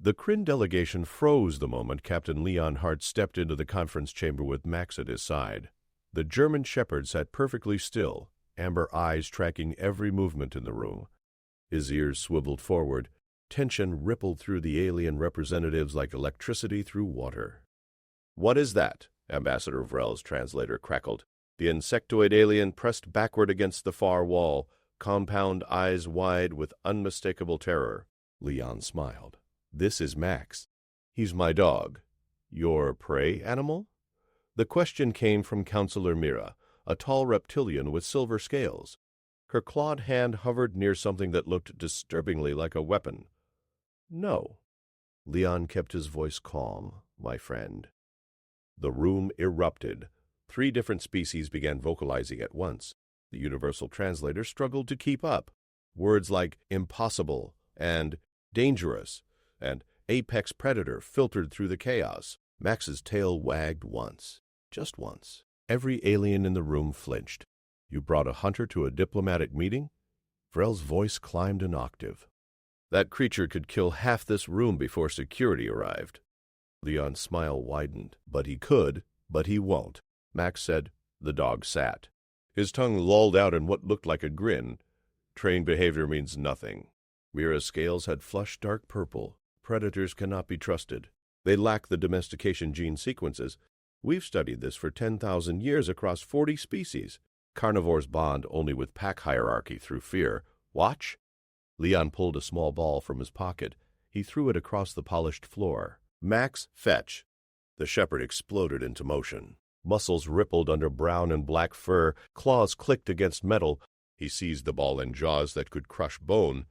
The Kryn delegation froze the moment Captain Leon Hart stepped into the conference chamber with Max at his side. The German shepherd sat perfectly still, amber eyes tracking every movement in the room. His ears swiveled forward. Tension rippled through the alien representatives like electricity through water. "What is that?" Ambassador Vrel's translator crackled. The insectoid alien pressed backward against the far wall, compound eyes wide with unmistakable terror. Leon smiled. "This is Max. He's my dog." "Your prey animal?" The question came from Counselor Mira, a tall reptilian with silver scales. Her clawed hand hovered near something that looked disturbingly like a weapon. "No." Leon kept his voice calm, "my friend." The room erupted. 3 different species began vocalizing at once. The universal translator struggled to keep up. Words like impossible and dangerous and apex predator filtered through the chaos. Max's tail wagged once, just once. Every alien in the room flinched. "You brought a hunter to a diplomatic meeting?" Vrel's voice climbed an octave. "That creature could kill half this room before security arrived." Leon's smile widened. "But he could, but he won't." Max said. The dog sat. His tongue lolled out in what looked like a grin. "Trained behavior means nothing." Mira's scales had flushed dark purple. "Predators cannot be trusted. They lack the domestication gene sequences. We've studied this for 10,000 years across 40 species. Carnivores bond only with pack hierarchy through fear. Watch." Leon pulled a small ball from his pocket. He threw it across the polished floor. "Max, fetch." The shepherd exploded into motion. Muscles rippled under brown and black fur. Claws clicked against metal. He seized the ball in jaws that could crush bone,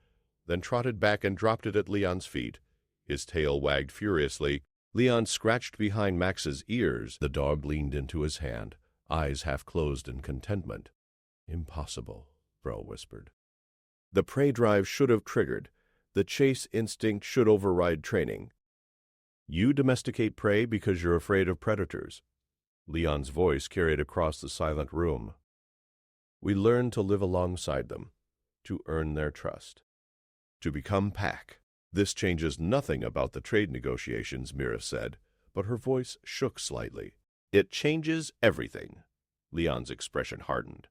then trotted back and dropped it at Leon's feet. His tail wagged furiously. Leon scratched behind Max's ears. The dog leaned into his hand, eyes half closed in contentment. "Impossible," Vrel whispered. "The prey drive should have triggered. The chase instinct should override training. You domesticate prey because you're afraid of predators." Leon's voice carried across the silent room. "We learn to live alongside them, to earn their trust, to become pack. This changes nothing about the trade negotiations," Mira said, but her voice shook slightly. "It changes everything." Leon's expression hardened.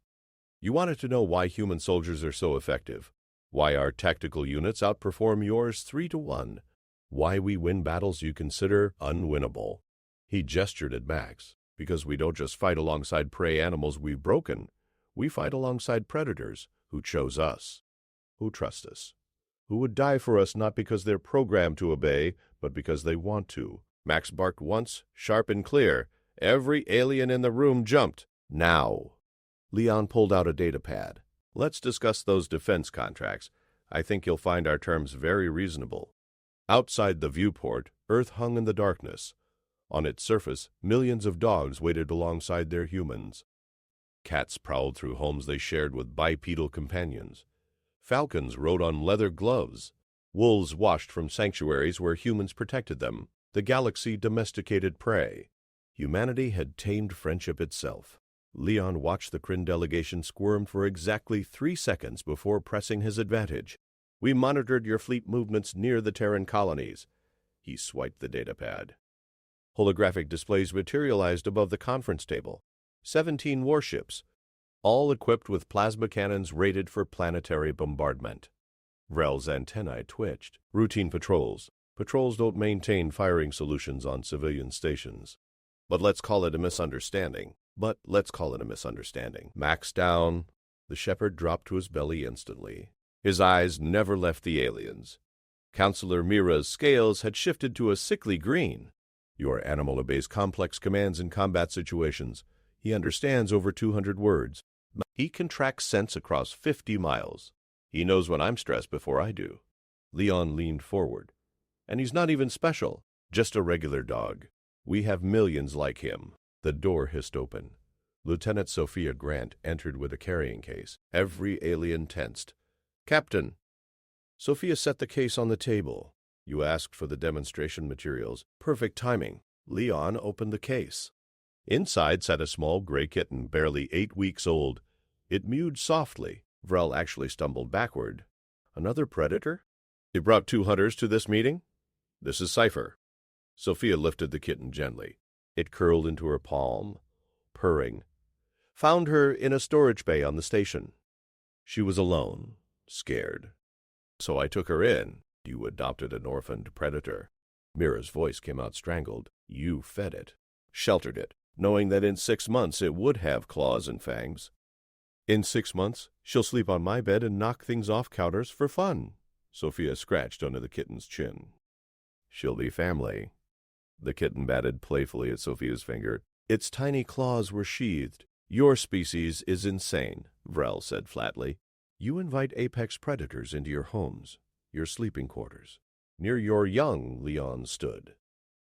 "You wanted to know why human soldiers are so effective, why our tactical units outperform yours 3-1, why we win battles you consider unwinnable." He gestured at Max. "Because we don't just fight alongside prey animals we've broken. We fight alongside predators who chose us, who trust us, who would die for us not because they're programmed to obey, but because they want to." Max barked once, sharp and clear. Every alien in the room jumped. "Now." Leon pulled out a data pad. "Let's discuss those defense contracts. I think you'll find our terms very reasonable." Outside the viewport, Earth hung in the darkness. On its surface, millions of dogs waited alongside their humans. Cats prowled through homes they shared with bipedal companions. Falcons rode on leather gloves. Wolves watched from sanctuaries where humans protected them. The galaxy domesticated prey. Humanity had tamed friendship itself. Leon watched the Kryn delegation squirm for exactly 3 seconds before pressing his advantage. "We monitored your fleet movements near the Terran colonies." He swiped the datapad. Holographic displays materialized above the conference table. 17 warships, all equipped with plasma cannons rated for planetary bombardment. Vrel's antennae twitched. "Routine patrols. Patrols don't maintain firing solutions on civilian stations. But let's call it a misunderstanding. Max down." The shepherd dropped to his belly instantly. His eyes never left the aliens. Counselor Mira's scales had shifted to a sickly green. "Your animal obeys complex commands in combat situations. He understands over 200 words. He can track sense across 50 miles. He knows when I'm stressed before I do." Leon leaned forward. "And he's not even special, just a regular dog. We have millions like him." The door hissed open. Lieutenant Sophia Grant entered with a carrying case. Every alien tensed. "Captain." Sophia set the case on the table. "You asked for the demonstration materials. Perfect timing." Leon opened the case. Inside sat a small gray kitten, barely 8 weeks old. It mewed softly. Vrel actually stumbled backward. "Another predator? You brought 2 hunters to this meeting?" This is Cipher. Sophia lifted the kitten gently. It curled into her palm, purring. Found her in a storage bay on the station. She was alone, scared. So I took her in. You adopted an orphaned predator. Mira's voice came out strangled. You fed it, sheltered it, knowing that in 6 months it would have claws and fangs. In 6 months, she'll sleep on my bed and knock things off counters for fun. Sophia scratched under the kitten's chin. She'll be family. The kitten batted playfully at Sophia's finger. Its tiny claws were sheathed. Your species is insane, Vrel said flatly. You invite apex predators into your homes, your sleeping quarters. Near your young, Leon stood.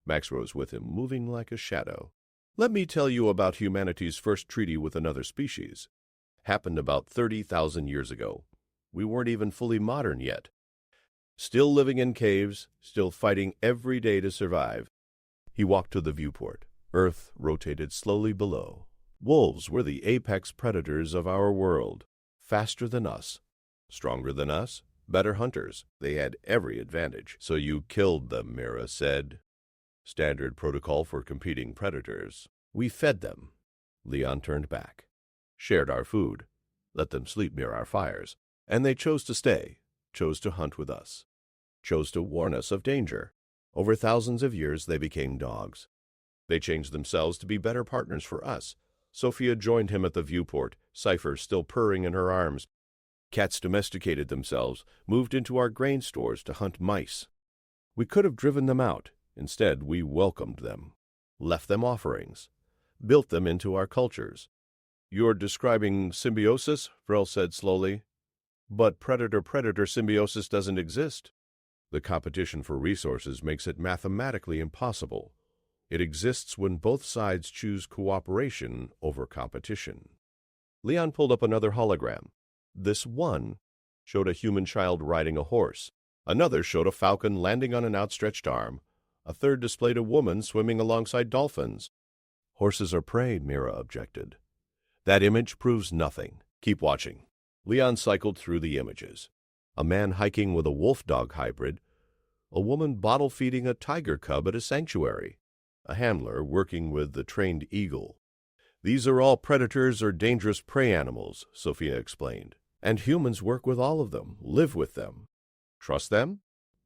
Max rose with him, moving like a shadow. Let me tell you about humanity's first treaty with another species. Happened about 30,000 years ago. We weren't even fully modern yet. Still living in caves, still fighting every day to survive. He walked to the viewport. Earth rotated slowly below. Wolves were the apex predators of our world. Faster than us, stronger than us, better hunters. They had every advantage. So you killed them, Mira said. Standard protocol for competing predators. We fed them. Leon turned back. Shared our food. Let them sleep near our fires. And they chose to stay. Chose to hunt with us. Chose to warn us of danger. Over thousands of years, they became dogs. They changed themselves to be better partners for us. Sophia joined him at the viewport, Cipher still purring in her arms. Cats domesticated themselves, moved into our grain stores to hunt mice. We could have driven them out. Instead, we welcomed them, left them offerings, built them into our cultures. You're describing symbiosis, Vrel said slowly. But predator-predator symbiosis doesn't exist. The competition for resources makes it mathematically impossible. It exists when both sides choose cooperation over competition. Leon pulled up another hologram. This one showed a human child riding a horse. Another showed a falcon landing on an outstretched arm. A third displayed a woman swimming alongside dolphins. Horses are prey, Mira objected. That image proves nothing. Keep watching. Leon cycled through the images. A man hiking with a wolf-dog hybrid. A woman bottle-feeding a tiger cub at a sanctuary. A handler working with the trained eagle. These are all predators or dangerous prey animals, Sophia explained. And humans work with all of them, live with them. Trust them?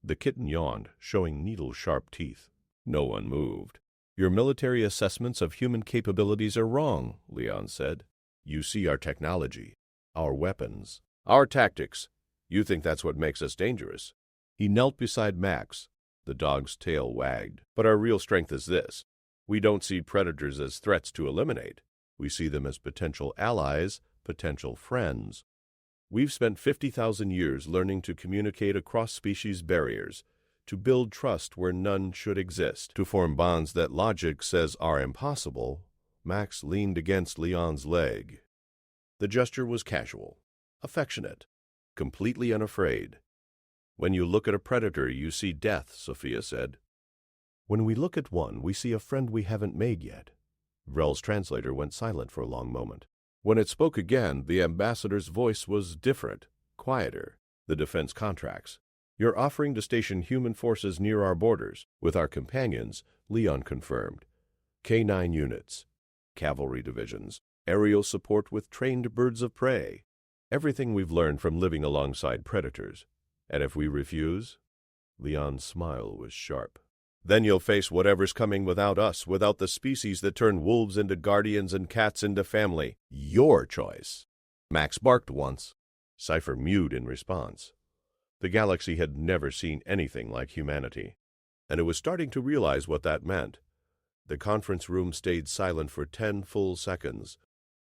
The kitten yawned, showing needle-sharp teeth. No one moved. Your military assessments of human capabilities are wrong, Leon said. You see our technology, our weapons, our tactics. You think that's what makes us dangerous. He knelt beside Max. The dog's tail wagged. But our real strength is this. We don't see predators as threats to eliminate. We see them as potential allies, potential friends. We've spent 50,000 years learning to communicate across species barriers, to build trust where none should exist, to form bonds that logic says are impossible. Max leaned against Leon's leg. The gesture was casual, affectionate, completely unafraid. When you look at a predator, you see death, Sophia said. When we look at one, we see a friend we haven't made yet. Vrel's translator went silent for a long moment. When it spoke again, the ambassador's voice was different, quieter. The defense contracts. You're offering to station human forces near our borders. With our companions, Leon confirmed. K-9 units, cavalry divisions, aerial support with trained birds of prey. Everything we've learned from living alongside predators. And if we refuse? Leon's smile was sharp. Then you'll face whatever's coming without us, without the species that turn wolves into guardians and cats into family. Your choice. Max barked once. Cipher mewed in response. The galaxy had never seen anything like humanity, and it was starting to realize what that meant. The conference room stayed silent for 10 full seconds.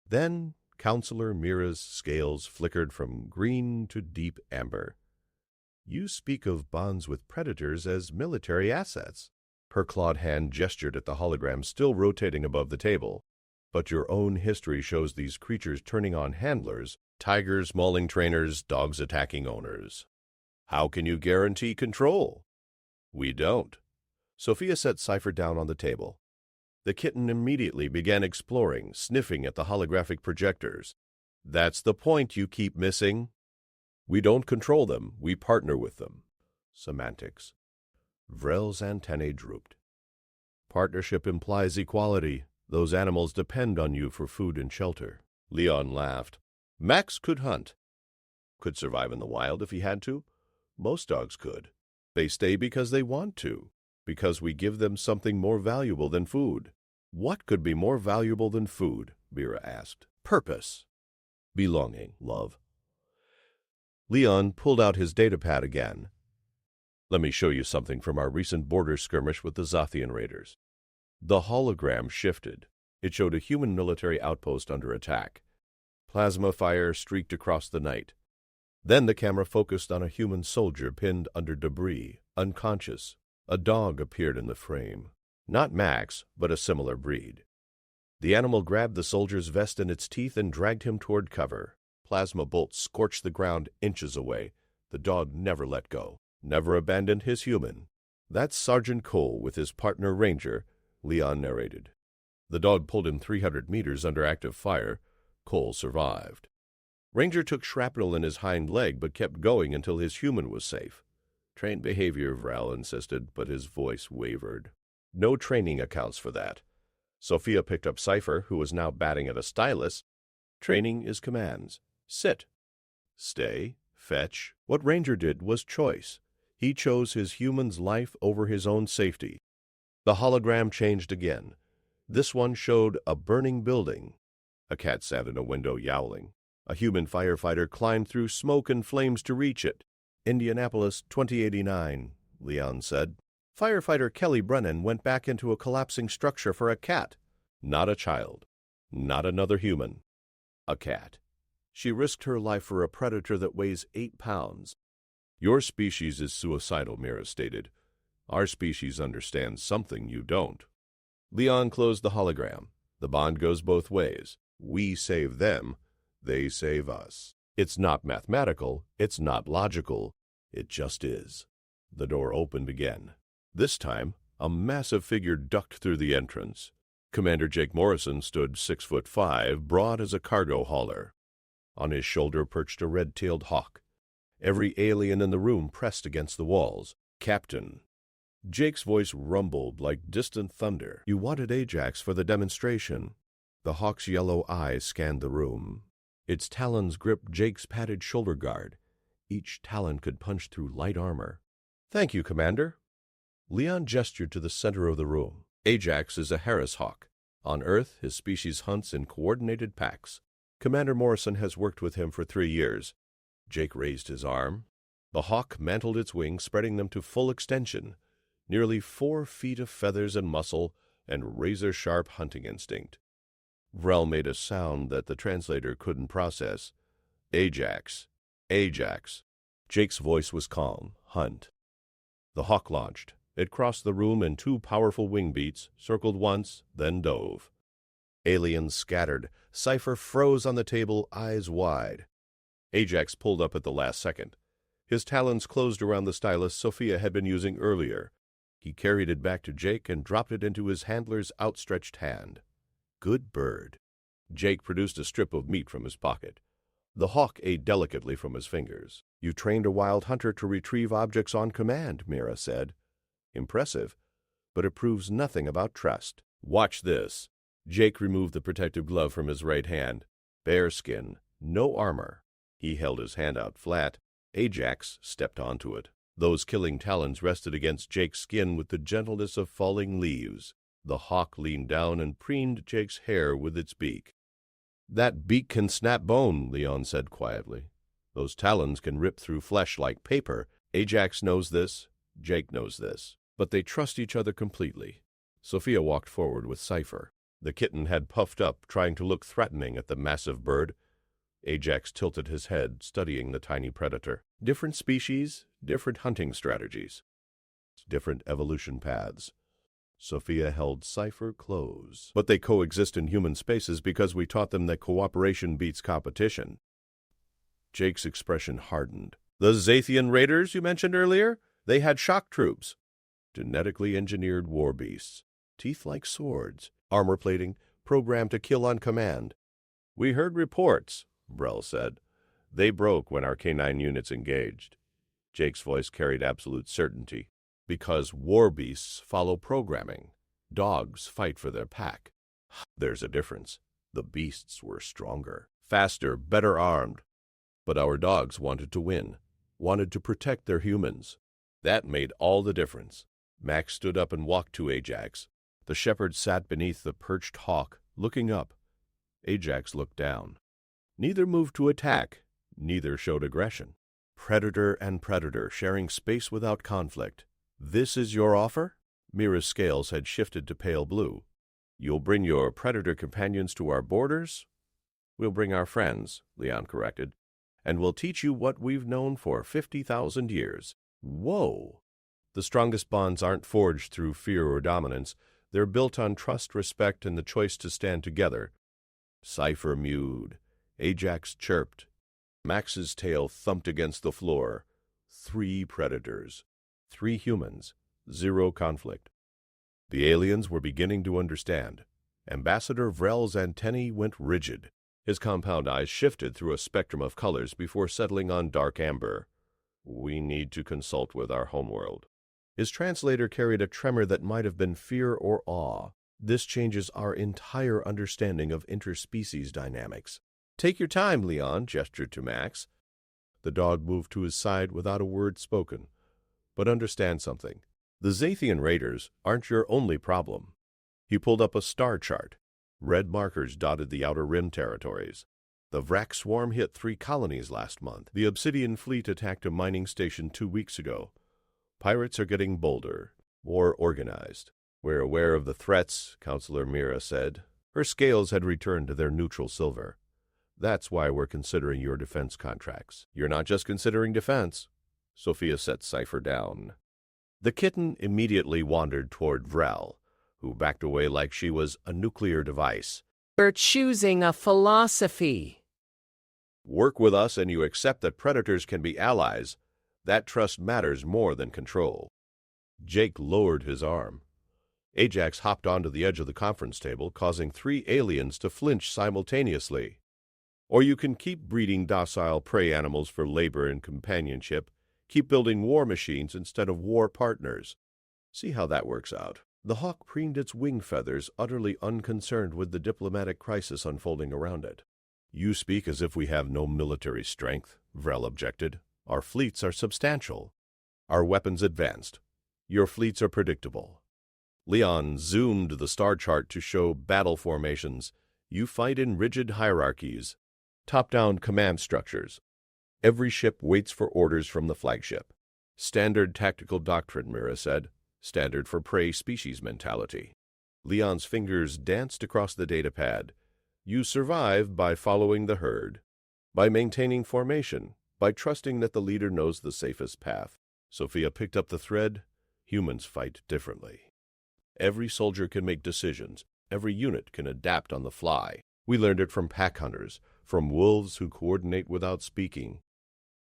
Then Counselor Mira's scales flickered from green to deep amber. You speak of bonds with predators as military assets. Her clawed hand gestured at the hologram still rotating above the table. But your own history shows these creatures turning on handlers, tigers mauling trainers, dogs attacking owners. How can you guarantee control? We don't. Sophia set Cipher down on the table. The kitten immediately began exploring, sniffing at the holographic projectors. That's the point you keep missing. We don't control them, we partner with them. Semantics. Vrel's antennae drooped. Partnership implies equality. Those animals depend on you for food and shelter. Leon laughed. Max could hunt. Could survive in the wild if he had to. Most dogs could. They stay because they want to, because we give them something more valuable than food. What could be more valuable than food? Mira asked. Purpose. Belonging, love. Leon pulled out his datapad again. Let me show you something from our recent border skirmish with the Zothian raiders. The hologram shifted. It showed a human military outpost under attack. Plasma fire streaked across the night. Then the camera focused on a human soldier pinned under debris, unconscious. A dog appeared in the frame. Not Max, but a similar breed. The animal grabbed the soldier's vest in its teeth and dragged him toward cover. Plasma bolts scorched the ground inches away. The dog never let go, never abandoned his human. That's Sergeant Cole with his partner Ranger, Leon narrated. The dog pulled him 300 meters under active fire. Cole survived. Ranger took shrapnel in his hind leg but kept going until his human was safe. Trained behavior, Vrel insisted, but his voice wavered. No training accounts for that. Sophia picked up Cypher, who was now batting at a stylus. Training is commands. Sit. Stay. Fetch. What Ranger did was choice. He chose his human's life over his own safety. The hologram changed again. This one showed a burning building. A cat sat in a window yowling. A human firefighter climbed through smoke and flames to reach it. Indianapolis 2089, Leon said. Firefighter Kelly Brennan went back into a collapsing structure for a cat. Not a child. Not another human. A cat. She risked her life for a predator that weighs 8 pounds. Your species is suicidal, Mira stated. Our species understands something you don't. Leon closed the hologram. The bond goes both ways. We save them. They save us. It's not mathematical. It's not logical. It just is. The door opened again. This time, a massive figure ducked through the entrance. Commander Jake Morrison stood 6'5", broad as a cargo hauler. On his shoulder perched a red-tailed hawk. Every alien in the room pressed against the walls. Captain. Jake's voice rumbled like distant thunder. You wanted Ajax for the demonstration. The hawk's yellow eyes scanned the room. Its talons gripped Jake's padded shoulder guard. Each talon could punch through light armor. Thank you, Commander. Leon gestured to the center of the room. Ajax is a Harris hawk. On Earth, his species hunts in coordinated packs. Commander Morrison has worked with him for 3 years. Jake raised his arm. The hawk mantled its wings, spreading them to full extension. Nearly 4 feet of feathers and muscle and razor-sharp hunting instinct. Vrel made a sound that the translator couldn't process. Ajax. Ajax. Jake's voice was calm. Hunt. The hawk launched. It crossed the room in 2 powerful wing beats, circled once, then dove. Aliens scattered. Cypher froze on the table, eyes wide. Ajax pulled up at the last second. His talons closed around the stylus Sophia had been using earlier. He carried it back to Jake and dropped it into his handler's outstretched hand. Good bird. Jake produced a strip of meat from his pocket. The hawk ate delicately from his fingers. You trained a wild hunter to retrieve objects on command, Mira said. Impressive, but it proves nothing about trust. Watch this. Jake removed the protective glove from his right hand. Bear skin, no armor. He held his hand out flat. Ajax stepped onto it. Those killing talons rested against Jake's skin with the gentleness of falling leaves. The hawk leaned down and preened Jake's hair with its beak. That beak can snap bone, Leon said quietly. Those talons can rip through flesh like paper. Ajax knows this. Jake knows this. But they trust each other completely. Sophia walked forward with Cypher. The kitten had puffed up, trying to look threatening at the massive bird. Ajax tilted his head, studying the tiny predator. Different species, different hunting strategies. Different evolution paths. Sophia held Cypher close. But they coexist in human spaces because we taught them that cooperation beats competition. Jake's expression hardened. The Zathian raiders you mentioned earlier? They had shock troops. Genetically engineered war beasts. Teeth like swords. Armor plating, programmed to kill on command. We heard reports, Vrel said. They broke when our K9 units engaged. Jake's voice carried absolute certainty. Because war beasts follow programming. Dogs fight for their pack. There's a difference. The beasts were stronger, faster, better armed. But our dogs wanted to win, wanted to protect their humans. That made all the difference. Max stood up and walked to Ajax. The shepherd sat beneath the perched hawk, looking up. Ajax looked down. Neither moved to attack, neither showed aggression. Predator and predator sharing space without conflict. This is your offer? Mira's scales had shifted to pale blue. You'll bring your predator companions to our borders? We'll bring our friends, Leon corrected, and we'll teach you what we've known for 50,000 years. Whoa! The strongest bonds aren't forged through fear or dominance. They're built on trust, respect, and the choice to stand together. Cypher mewed. Ajax chirped. Max's tail thumped against the floor. 3 predators. 3 humans. 0 conflict. The aliens were beginning to understand. Ambassador Vrel's antennae went rigid. His compound eyes shifted through a spectrum of colors before settling on dark amber. We need to consult with our homeworld. His translator carried a tremor that might have been fear or awe. This changes our entire understanding of interspecies dynamics. Take your time, Leon gestured to Max. The dog moved to his side without a word spoken. But understand something. The Zathian raiders aren't your only problem. He pulled up a star chart. Red markers dotted the outer rim territories. The Vrak swarm hit 3 colonies last month. The Obsidian fleet attacked a mining station 2 weeks ago. Pirates are getting bolder, more organized. We're aware of the threats, Counselor Mira said. Her scales had returned to their neutral silver. That's why we're considering your defense contracts. You're not just considering defense. Sophia set Cypher down. The kitten immediately wandered toward Vrel, who backed away like she was a nuclear device. We're choosing a philosophy. Work with us and you accept that predators can be allies. That trust matters more than control. Jake lowered his arm. Ajax hopped onto the edge of the conference table, causing 3 aliens to flinch simultaneously. Or you can keep breeding docile prey animals for labor and companionship, keep building war machines instead of war partners. See how that works out. The hawk preened its wing feathers, utterly unconcerned with the diplomatic crisis unfolding around it. You speak as if we have no military strength, Vrel objected. Our fleets are substantial. Our weapons advanced. Your fleets are predictable. Leon zoomed the star chart to show battle formations. You fight in rigid hierarchies, top-down command structures. Every ship waits for orders from the flagship. Standard tactical doctrine, Mira said. Standard for prey species mentality. Leon's fingers danced across the datapad. You survive by following the herd, by maintaining formation, by trusting that the leader knows the safest path. Sophia picked up the thread. Humans fight differently. Every soldier can make decisions. Every unit can adapt on the fly. We learned it from pack hunters, from wolves who coordinate without speaking,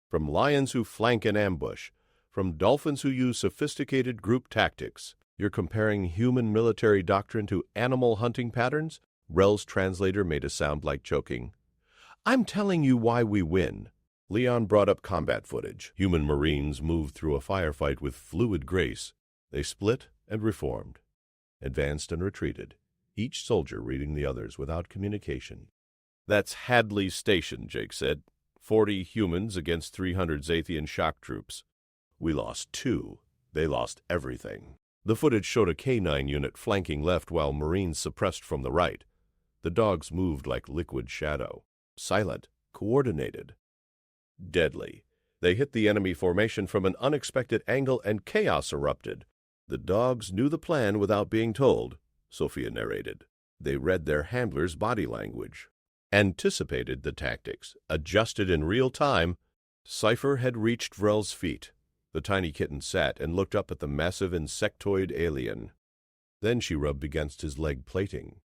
from lions who flank and ambush, from dolphins who use sophisticated group tactics. You're comparing human military doctrine to animal hunting patterns? Rel's translator made a sound like choking. I'm telling you why we win. Leon brought up combat footage. Human Marines moved through a firefight with fluid grace. They split and reformed, advanced and retreated, each soldier reading the others without communication. That's Hadley Station, Jake said. 40 humans against 300 Zathian shock troops. We lost 2. They lost everything. The footage showed a K9 unit flanking left while Marines suppressed from the right. The dogs moved like liquid shadow. Silent, coordinated. Deadly. They hit the enemy formation from an unexpected angle and chaos erupted. The dogs knew the plan without being told, Sophia narrated. They read their handler's body language, anticipated the tactics, adjusted in real time. Cypher had reached Vrel's feet. The tiny kitten sat and looked up at the massive insectoid alien. Then she rubbed against his leg plating.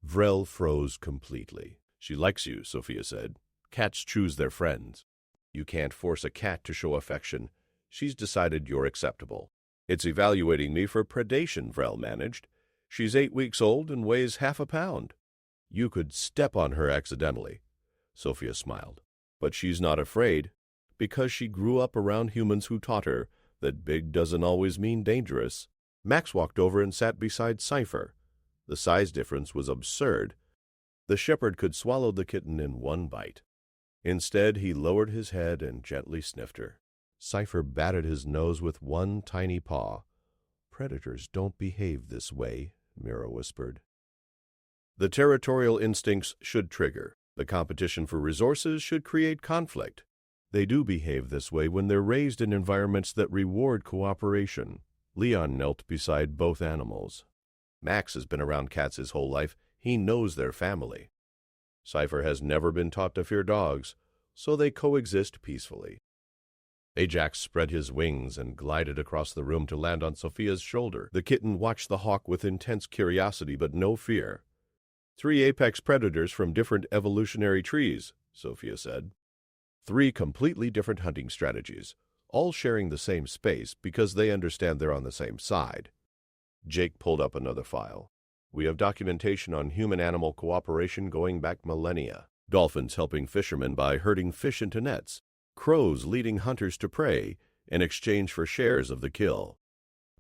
Vrel froze completely. She likes you, Sophia said. Cats choose their friends. You can't force a cat to show affection. She's decided you're acceptable. It's evaluating me for predation, Vrel managed. She's 8 weeks old and weighs half a pound. You could step on her accidentally. Sophia smiled. But she's not afraid, because she grew up around humans who taught her that big doesn't always mean dangerous. Max walked over and sat beside Cypher. The size difference was absurd. The shepherd could swallow the kitten in one bite. Instead, he lowered his head and gently sniffed her. Cypher batted his nose with one tiny paw. "Predators don't behave this way," Mira whispered. The territorial instincts should trigger. The competition for resources should create conflict. They do behave this way when they're raised in environments that reward cooperation. Leon knelt beside both animals. Max has been around cats his whole life. He knows their family. Cypher has never been taught to fear dogs, so they coexist peacefully. Ajax spread his wings and glided across the room to land on Sophia's shoulder. The kitten watched the hawk with intense curiosity but no fear. "3 apex predators from different evolutionary trees," Sophia said. 3 completely different hunting strategies, all sharing the same space because they understand they're on the same side. Jake pulled up another file. "We have documentation on human-animal cooperation going back millennia. Dolphins helping fishermen by herding fish into nets. Crows leading hunters to prey in exchange for shares of the kill.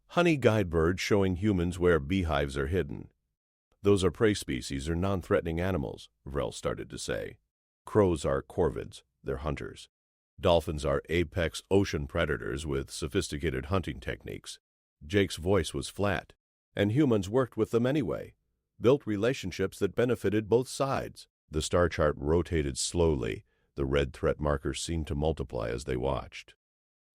Honey guide birds showing humans where beehives are hidden. Those are prey species or non-threatening animals," Vrel started to say. "Crows are corvids, they're hunters. Dolphins are apex ocean predators with sophisticated hunting techniques." Jake's voice was flat. "And humans worked with them anyway, built relationships that benefited both sides." The star chart rotated slowly. The red threat markers seemed to multiply as they watched.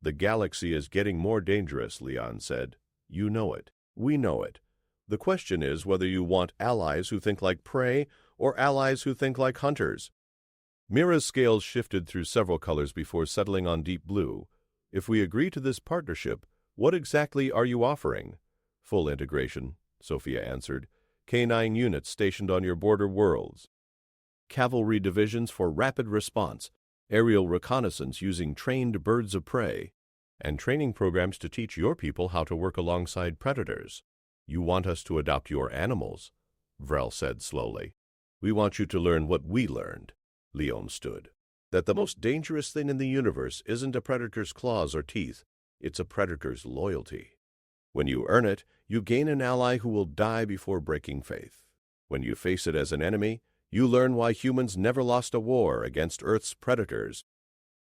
"The galaxy is getting more dangerous," Leon said. "You know it. We know it. The question is whether you want allies who think like prey or allies who think like hunters." Mira's scales shifted through several colors before settling on deep blue. "If we agree to this partnership, what exactly are you offering?" "Full integration," Sophia answered. "K9 units stationed on your border worlds. Cavalry divisions for rapid response, aerial reconnaissance using trained birds of prey, and training programs to teach your people how to work alongside predators." "You want us to adopt your animals," Vrel said slowly. "We want you to learn what we learned," Leon stood. "That the most dangerous thing in the universe isn't a predator's claws or teeth, it's a predator's loyalty. When you earn it, you gain an ally who will die before breaking faith. When you face it as an enemy, you learn why humans never lost a war against Earth's predators."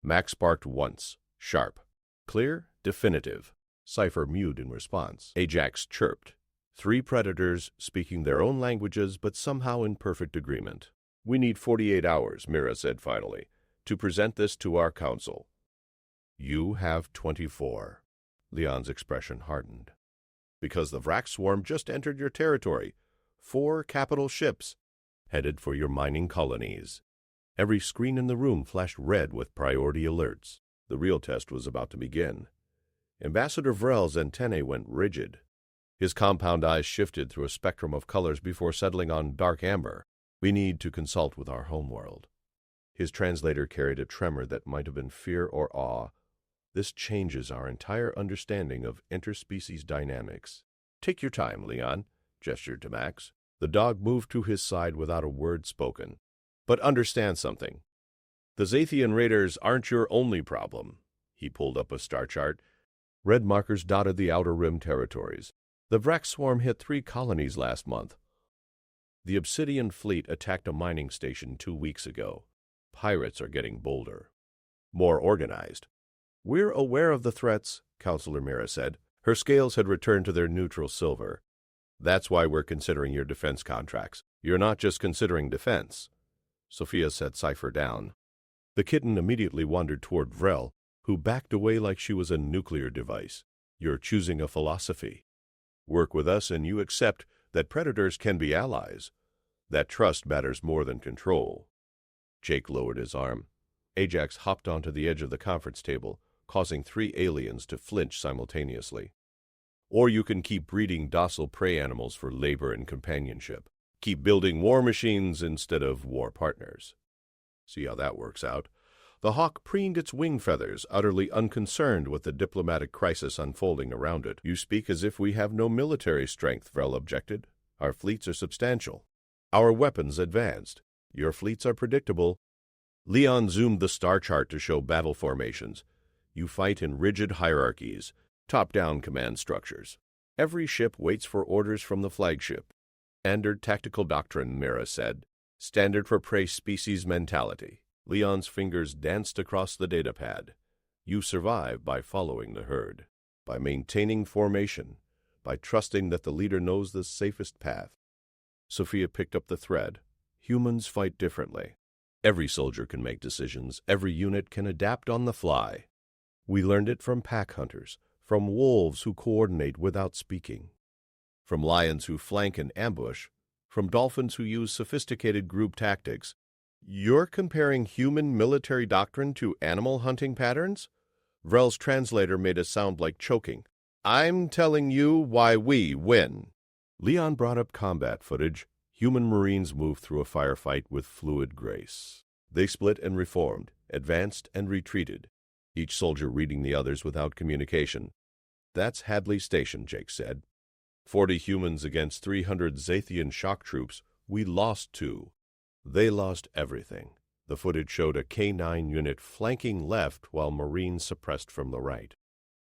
Max barked once, sharp. "Clear, definitive." Cypher mewed in response. Ajax chirped. 3 predators speaking their own languages but somehow in perfect agreement. "We need 48 hours, Mira said finally, to present this to our council." "You have 24. Leon's expression hardened. "Because the Vrak swarm just entered your territory. 4 capital ships, headed for your mining colonies." Every screen in the room flashed red with priority alerts. The real test was about to begin. Ambassador Vrel's antennae went rigid. His compound eyes shifted through a spectrum of colors before settling on dark amber. "We need to consult with our homeworld." His translator carried a tremor that might have been fear or awe. "This changes our entire understanding of interspecies dynamics." "Take your time, Leon," gestured to Max. The dog moved to his side without a word spoken. "But understand something. The Zathian raiders aren't your only problem." He pulled up a star chart. Red markers dotted the outer rim territories. "The Vrak swarm hit 3 colonies last month. The Obsidian fleet attacked a mining station 2 weeks ago. Pirates are getting bolder, more organized." "We're aware of the threats," Counselor Mira said. Her scales had returned to their neutral silver. "That's why we're considering your defense contracts. You're not just considering defense." Sophia set Cypher down. The kitten immediately wandered toward Vrel, who backed away like she was a nuclear device. "You're choosing a philosophy. Work with us and you accept that predators can be allies. That trust matters more than control." Jake lowered his arm. Ajax hopped onto the edge of the conference table, causing 3 aliens to flinch simultaneously. "Or you can keep breeding docile prey animals for labor and companionship. Keep building war machines instead of war partners. See how that works out." The hawk preened its wing feathers, utterly unconcerned with the diplomatic crisis unfolding around it. "You speak as if we have no military strength," Vrel objected. "Our fleets are substantial. Our weapons advanced. Your fleets are predictable." Leon zoomed the star chart to show battle formations. "You fight in rigid hierarchies. Top-down command structures. Every ship waits for orders from the flagship. Standard tactical doctrine, Mira said. Standard for prey species mentality. Leon's fingers danced across the datapad. You survive by following the herd, by maintaining formation, by trusting that the leader knows the safest path. Sophia picked up the thread. Humans fight differently. Every soldier can make decisions. Every unit can adapt on the fly. We learned it from pack hunters, from wolves who coordinate without speaking, from lions who flank and ambush, from dolphins who use sophisticated group tactics. You're comparing human military doctrine to animal hunting patterns? Vrel's translator made a sound like choking. I'm telling you why we win. Leon brought up combat footage. Human Marines moved through a firefight with fluid grace. They split and reformed, advanced and retreated, each soldier reading the others without communication. That's Hadley Station, Jake said. 40 humans against 300 Zathian shock troops. We lost 2. They lost everything. The footage showed a K-9 unit flanking left while Marines suppressed from the right.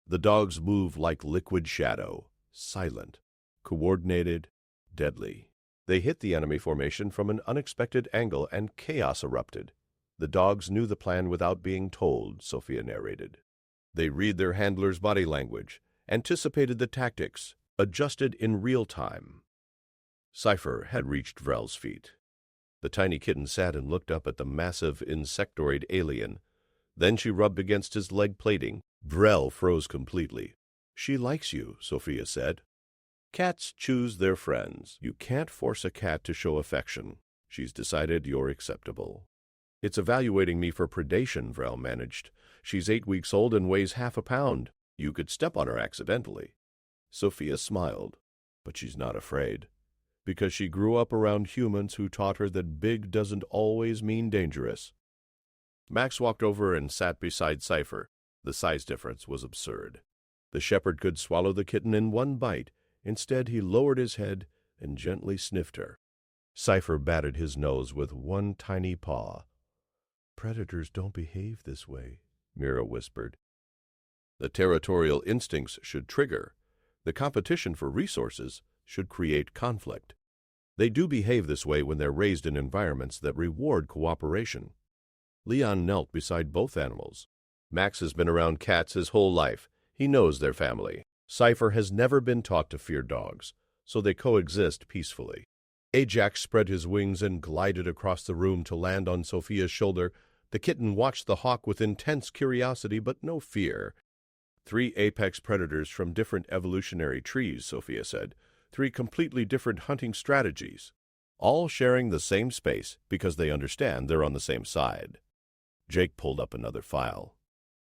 The dogs moved like liquid shadow, silent, coordinated, deadly. They hit the enemy formation from an unexpected angle and chaos erupted. The dogs knew the plan without being told, Sophia narrated. They read their handler's body language, anticipated the tactics, adjusted in real time. Cypher had reached Vrel's feet. The tiny kitten sat and looked up at the massive insectoid alien. Then she rubbed against his leg plating. Vrel froze completely. She likes you, Sophia said. Cats choose their friends. You can't force a cat to show affection. She's decided you're acceptable. It's evaluating me for predation, Vrel managed. She's 8 weeks old and weighs half a pound. You could step on her accidentally. Sophia smiled, but she's not afraid, because she grew up around humans who taught her that big doesn't always mean dangerous. Max walked over and sat beside Cypher. The size difference was absurd. The shepherd could swallow the kitten in one bite. Instead, he lowered his head and gently sniffed her. Cypher batted his nose with one tiny paw. Predators don't behave this way, Mira whispered. The territorial instincts should trigger. The competition for resources should create conflict. They do behave this way when they're raised in environments that reward cooperation. Leon knelt beside both animals. Max has been around cats his whole life. He knows their family. Cypher has never been taught to fear dogs, so they coexist peacefully. Ajax spread his wings and glided across the room to land on Sophia's shoulder. The kitten watched the hawk with intense curiosity but no fear. 3 apex predators from different evolutionary trees, Sophia said. 3 completely different hunting strategies, all sharing the same space because they understand they're on the same side. Jake pulled up another file.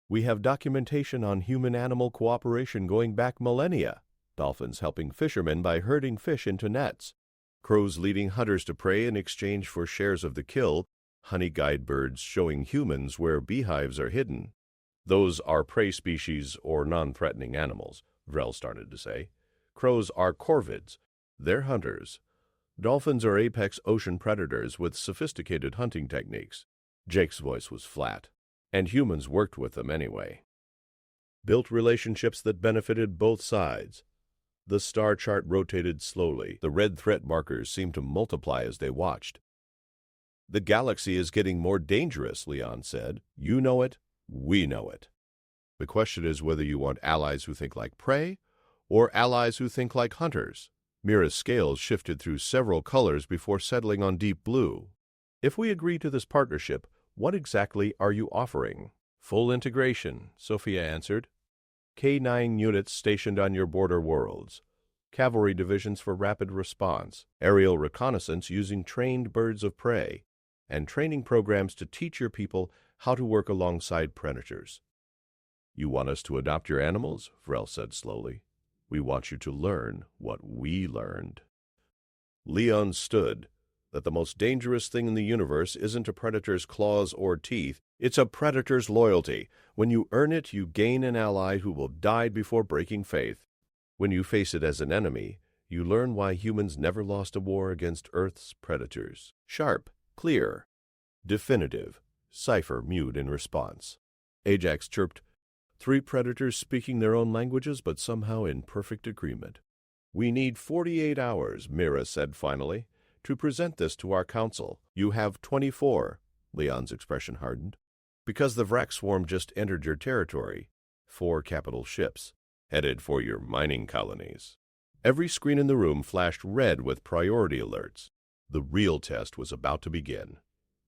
We have documentation on human-animal cooperation going back millennia. Dolphins helping fishermen by herding fish into nets. Crows leading hunters to prey in exchange for shares of the kill. Honey guide birds showing humans where beehives are hidden. Those are prey species or non-threatening animals, Vrel started to say. Crows are corvids. They're hunters. Dolphins are apex ocean predators with sophisticated hunting techniques. Jake's voice was flat, and humans worked with them anyway. Built relationships that benefited both sides. The star chart rotated slowly. The red threat markers seemed to multiply as they watched. The galaxy is getting more dangerous, Leon said. You know it. We know it. The question is whether you want allies who think like prey or allies who think like hunters. Mira's scales shifted through several colors before settling on deep blue. If we agree to this partnership, what exactly are you offering? Full integration, Sophia answered. K-9 units stationed on your border worlds. Cavalry divisions for rapid response. Aerial reconnaissance using trained birds of prey. And training programs to teach your people how to work alongside predators. You want us to adopt your animals? Vrel said slowly. We want you to learn what we learned. Leon stood. That the most dangerous thing in the universe isn't a predator's claws or teeth, it's a predator's loyalty. When you earn it, you gain an ally who will die before breaking faith. When you face it as an enemy, you learn why humans never lost a war against Earth's predators. Sharp, clear, definitive. Cypher mewed in response. Ajax chirped, 3 predators speaking their own languages but somehow in perfect agreement. "We need 48 hours," Mira said finally, "to present this to our council. You have 24. Leon's expression hardened. "Because the Vrak swarm just entered your territory. 4 capital ships, headed for your mining colonies." Every screen in the room flashed red with priority alerts. The real test was about to begin.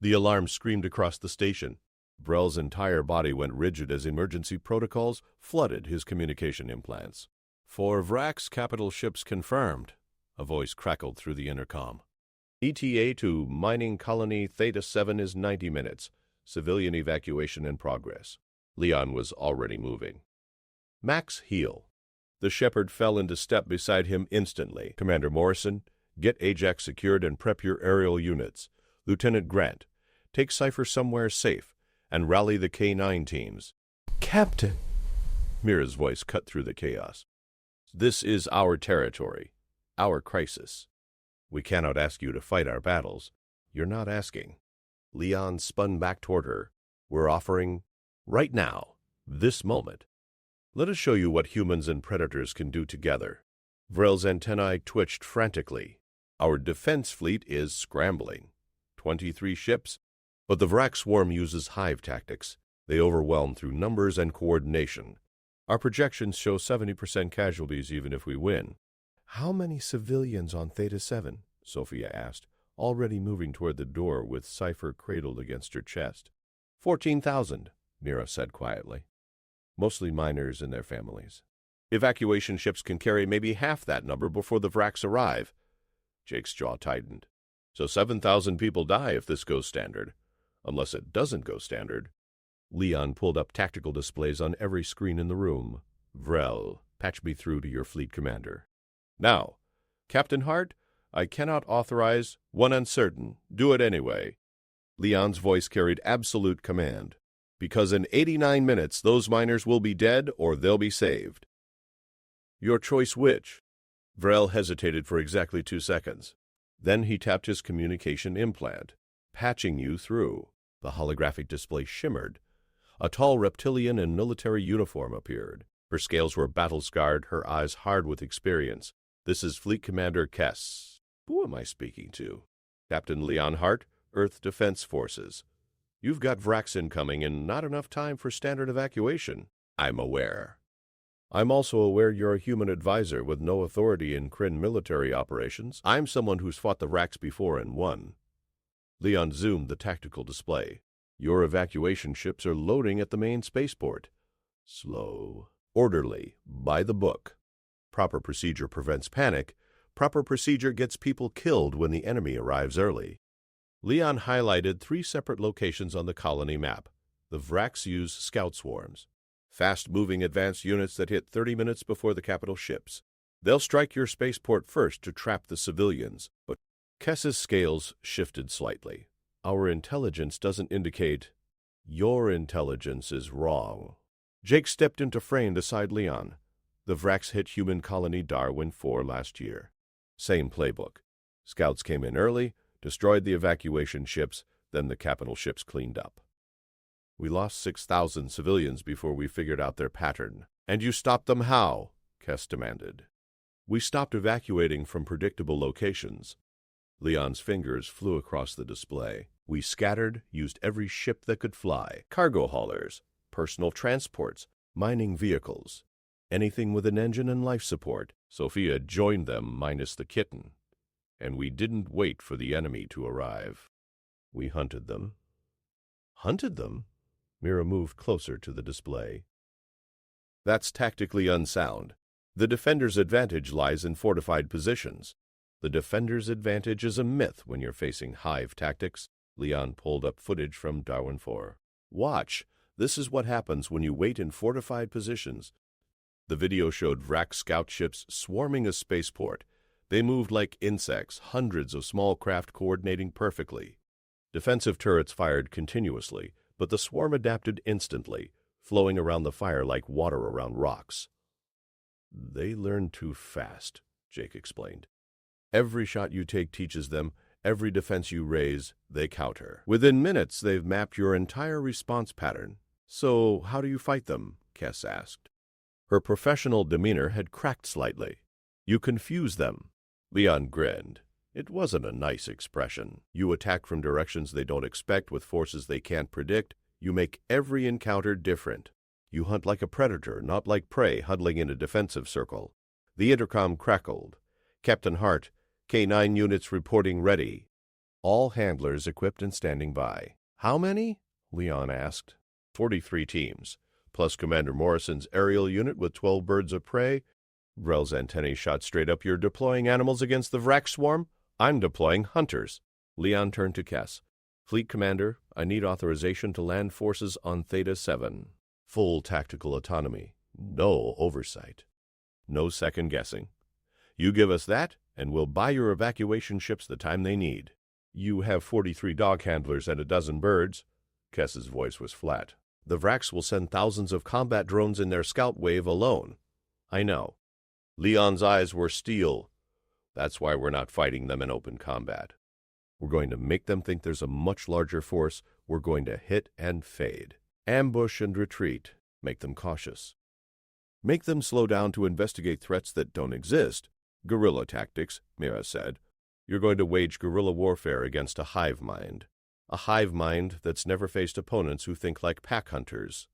The alarm screamed across the station. Vrel's entire body went rigid as emergency protocols flooded his communication implants. "For Vrak's capital ships confirmed," a voice crackled through the intercom. "ETA to mining colony Theta 7 is 90 minutes. Civilian evacuation in progress." Leon was already moving. "Max Heel." The Shepherd fell into step beside him instantly. "Commander Morrison, get Ajax secured and prep your aerial units. Lieutenant Grant, take Cypher somewhere safe and rally the K9 teams." "Captain." Mira's voice cut through the chaos. "This is our territory, our crisis. We cannot ask you to fight our battles. You're not asking." Leon spun back toward her. "We're offering, right now, this moment. Let us show you what humans and predators can do together." Vrel's antennae twitched frantically. "Our defense fleet is scrambling. 23 ships, but the Vrak swarm uses hive tactics. They overwhelm through numbers and coordination. Our projections show 70% casualties even if we win." "How many civilians on Theta 7? Sophia asked, already moving toward the door with Cypher cradled against her chest. 14,000, Mira said quietly. Mostly miners and their families. Evacuation ships can carry maybe half that number before the Vraks arrive. Jake's jaw tightened. So 7,000 people die if this goes standard. Unless it doesn't go standard. Leon pulled up tactical displays on every screen in the room. Vrel, patch me through to your fleet commander. Now, Captain Hart, I cannot authorize one uncertain. Do it anyway. Leon's voice carried absolute command. Because in 89 minutes, those miners will be dead or they'll be saved. Your choice which? Vrel hesitated for exactly 2 seconds. Then he tapped his communication implant, patching you through. The holographic display shimmered. A tall reptilian in military uniform appeared. Her scales were battle-scarred, her eyes hard with experience. This is Fleet Commander Kess. Who am I speaking to? Captain Leon Hart, Earth Defense Forces. You've got Vraks incoming and not enough time for standard evacuation. I'm aware. I'm also aware you're a human advisor with no authority in Kryn military operations. I'm someone who's fought the Vraks before and won. Leon zoomed the tactical display. Your evacuation ships are loading at the main spaceport. Slow. Orderly. By the book. Proper procedure prevents panic. Proper procedure gets people killed when the enemy arrives early. Leon highlighted 3 separate locations on the colony map. The Vraks use scout swarms. Fast-moving advanced units that hit 30 minutes before the capital ships. They'll strike your spaceport first to trap the civilians, but Kess's scales shifted slightly. Our intelligence doesn't indicate. Your intelligence is wrong. Jake stepped into frame beside Leon. The Vraks hit human colony Darwin 4 last year. Same playbook. Scouts came in early, destroyed the evacuation ships, then the capital ships cleaned up. We lost 6,000 civilians before we figured out their pattern. And you stopped them how? Kess demanded. We stopped evacuating from predictable locations. Leon's fingers flew across the display. We scattered, used every ship that could fly. Cargo haulers, personal transports, mining vehicles. Anything with an engine and life support. Sophia joined them minus the kitten. And we didn't wait for the enemy to arrive. We hunted them. Hunted them? Mira moved closer to the display. That's tactically unsound. The defender's advantage lies in fortified positions. The defender's advantage is a myth when you're facing hive tactics. Leon pulled up footage from Darwin 4. Watch. This is what happens when you wait in fortified positions. The video showed Vrak scout ships swarming a spaceport. They moved like insects, hundreds of small craft coordinating perfectly. Defensive turrets fired continuously, but the swarm adapted instantly, flowing around the fire like water around rocks. They learn too fast, Jake explained. Every shot you take teaches them, every defense you raise, they counter. Within minutes, they've mapped your entire response pattern. So how do you fight them? Kess asked. Her professional demeanor had cracked slightly. You confuse them. Leon grinned. It wasn't a nice expression. You attack from directions they don't expect with forces they can't predict. You make every encounter different. You hunt like a predator, not like prey huddling in a defensive circle. The intercom crackled. Captain Hart, K9 units reporting ready. All handlers equipped and standing by. How many? Leon asked. 43 teams, plus Commander Morrison's aerial unit with 12 birds of prey. Vrel's antennae shot straight up. You're deploying animals against the Vrac swarm? I'm deploying hunters. Leon turned to Kess. Fleet Commander, I need authorization to land forces on Theta 7. Full tactical autonomy. No oversight. No second guessing. You give us that, and we'll buy your evacuation ships the time they need. You have 43 dog handlers and a dozen birds. Kess's voice was flat. The Vracs will send thousands of combat drones in their scout wave alone. I know. Leon's eyes were steel. That's why we're not fighting them in open combat. We're going to make them think there's a much larger force. We're going to hit and fade. Ambush and retreat. Make them cautious. Make them slow down to investigate threats that don't exist. Guerrilla tactics, Mira said. You're going to wage guerrilla warfare against a hive mind. A hive mind that's never faced opponents who think like pack hunters.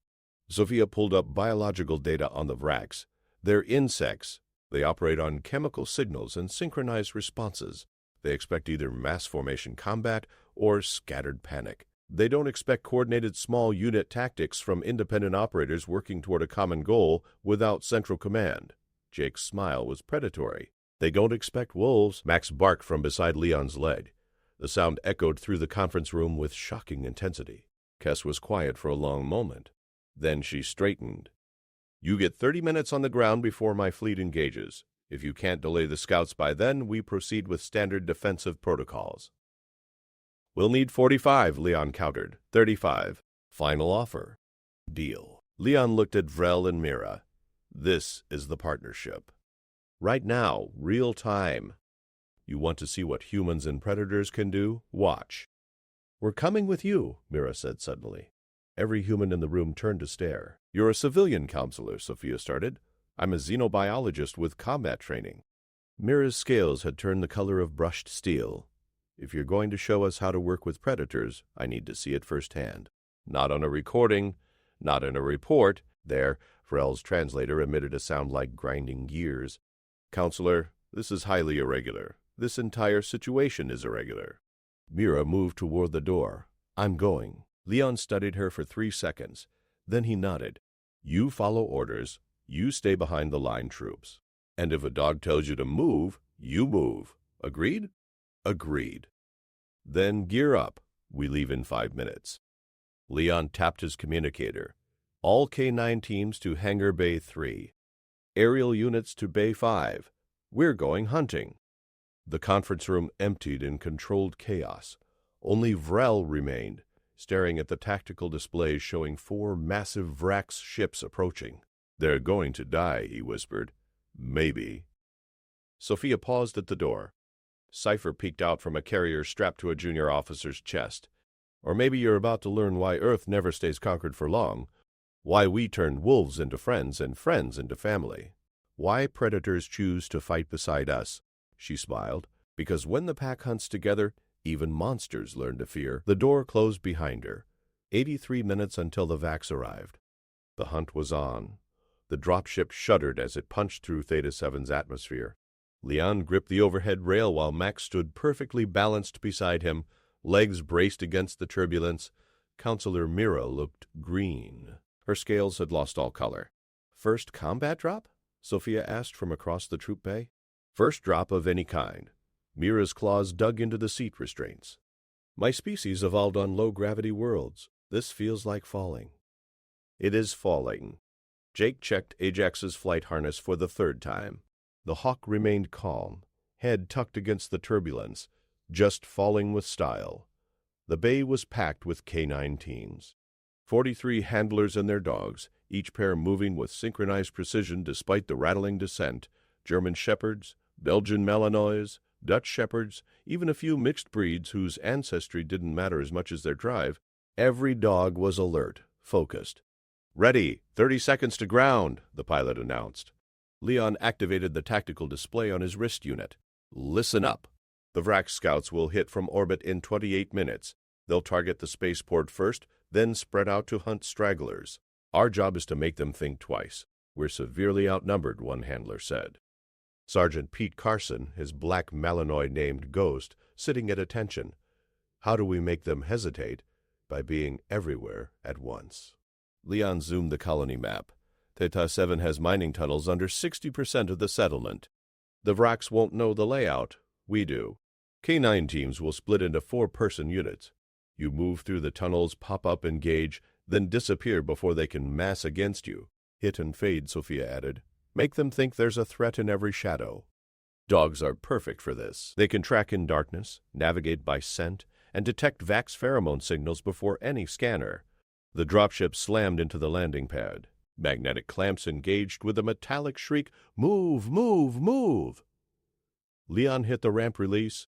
Sophia pulled up biological data on the Vracs. They're insects. They operate on chemical signals and synchronized responses. They expect either mass formation combat or scattered panic. They don't expect coordinated small unit tactics from independent operators working toward a common goal without central command. Jake's smile was predatory. They don't expect wolves. Max barked from beside Leon's leg. The sound echoed through the conference room with shocking intensity. Kess was quiet for a long moment. Then she straightened. You get 30 minutes on the ground before my fleet engages. If you can't delay the scouts by then, we proceed with standard defensive protocols. We'll need 45, Leon countered. 35. Final offer. Deal. Leon looked at Vrel and Mira. This is the partnership. Right now, real time. You want to see what humans and predators can do? Watch. We're coming with you, Mira said suddenly. Every human in the room turned to stare. You're a civilian counselor, Sophia started. I'm a xenobiologist with combat training. Mira's scales had turned the color of brushed steel. If you're going to show us how to work with predators, I need to see it firsthand. Not on a recording, not in a report. There, Vrel's translator emitted a sound like grinding gears. Counselor, this is highly irregular. This entire situation is irregular. Mira moved toward the door. I'm going. Leon studied her for 3 seconds. Then he nodded. You follow orders. You stay behind the line troops. And if a dog tells you to move, you move. Agreed? Agreed. Then gear up. We leave in 5 minutes. Leon tapped his communicator. All K9 teams to Hangar Bay 3. Aerial units to Bay 5. We're going hunting. The conference room emptied in controlled chaos. Only Vrel remained, staring at the tactical displays showing 4 massive Vrax ships approaching. They're going to die, he whispered. Maybe. Sophia paused at the door. Cypher peeked out from a carrier strapped to a junior officer's chest. Or maybe you're about to learn why Earth never stays conquered for long. Why we turn wolves into friends and friends into family. Why predators choose to fight beside us. She smiled. Because when the pack hunts together, even monsters learn to fear. The door closed behind her. 83 minutes until the Vax arrived. The hunt was on. The dropship shuddered as it punched through Theta 7's atmosphere. Leon gripped the overhead rail while Max stood perfectly balanced beside him, legs braced against the turbulence. Counselor Mira looked green. Her scales had lost all color. First combat drop? Sophia asked from across the troop bay. First drop of any kind. Mira's claws dug into the seat restraints. My species evolved on low-gravity worlds. This feels like falling. It is falling. Jake checked Ajax's flight harness for the 3rd time. The Hawk remained calm, head tucked against the turbulence, just falling with style. The bay was packed with K9 teams. 43 handlers and their dogs, each pair moving with synchronized precision despite the rattling descent. German shepherds, Belgian Malinois, Dutch shepherds, even a few mixed breeds whose ancestry didn't matter as much as their drive. Every dog was alert, focused. Ready, 30 seconds to ground, the pilot announced. Leon activated the tactical display on his wrist unit. Listen up. The Vrax scouts will hit from orbit in 28 minutes. They'll target the spaceport first, then spread out to hunt stragglers. Our job is to make them think twice. We're severely outnumbered, one handler said. Sergeant Pete Carson, his black Malinois named Ghost, sitting at attention. How do we make them hesitate? By being everywhere at once. Leon zoomed the colony map. Theta 7 has mining tunnels under 60% of the settlement. The Vrax won't know the layout. We do. K9 teams will split into 4-person units. You move through the tunnels, pop up, engage, then disappear before they can mass against you. Hit and fade, Sophia added. Make them think there's a threat in every shadow. Dogs are perfect for this. They can track in darkness, navigate by scent, and detect Vax pheromone signals before any scanner. The dropship slammed into the landing pad. Magnetic clamps engaged with a metallic shriek, "Move, move, move!" Leon hit the ramp release.